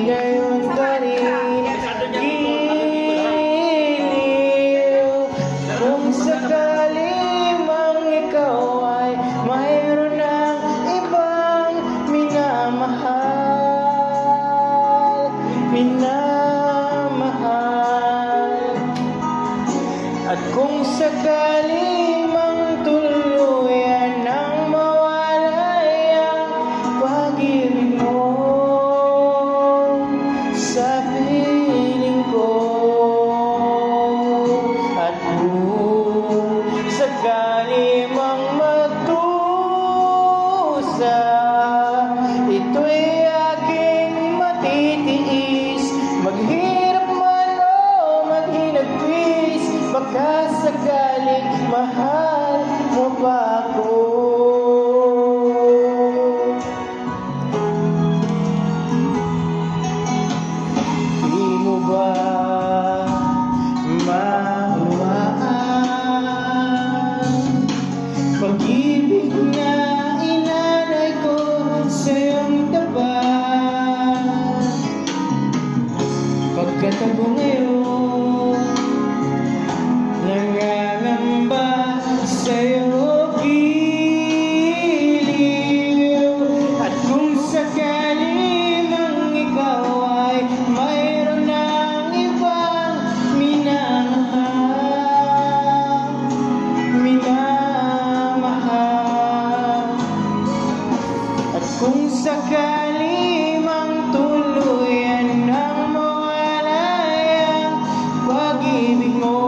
gayon ka rin giliw. Kung sakali mang ikaw ay mayroon ng ibang minamahal. At kung sakali mang tuluyan nang mawalay ang pag-ibig mo sa piling ko, at kung sakali mang magdusa, ito'y aking matitiis. Maghirap man o maghinagpis, baka sakaling mahal mo pa ako. Di mo ba maunawaan pag-ibig na inalay ko sa iyong tapat? Pagkatago ngayon, nangangamba sa'yo giliw. At kung sakali mang ikaw ay mayroon ng ibang minamahal. At kung sakali mang tuluyan nang mawalay ang pag-ibig mo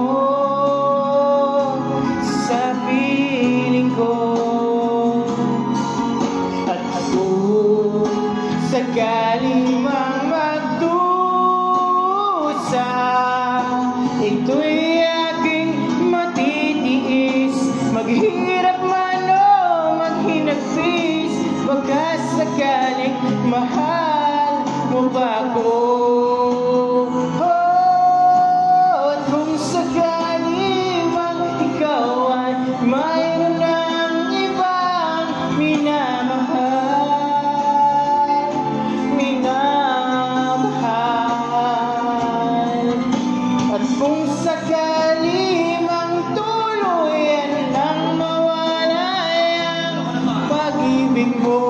sa piling ko, at kung sakali mang magdusa, ito'y aking matitiis. Maghirap man o maghinagpis, baka sakaling mahal mo ba ako? At kung sakali mang ikaw ay mayroon ng ibang minamahal. At kung sakali mang tuluyan nang mawalay ang pag-ibig mo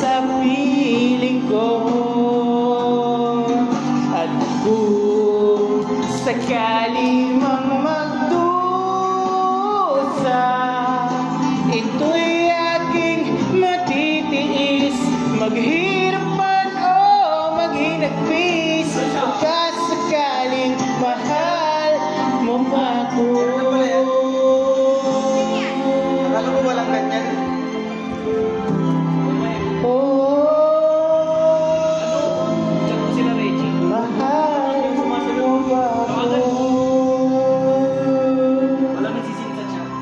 sa piling ko, at kung sakali mang magdusa, ito'y aking matitiis. Maghirap man o maghinagpis, baka sakaling mahal mo pa ako.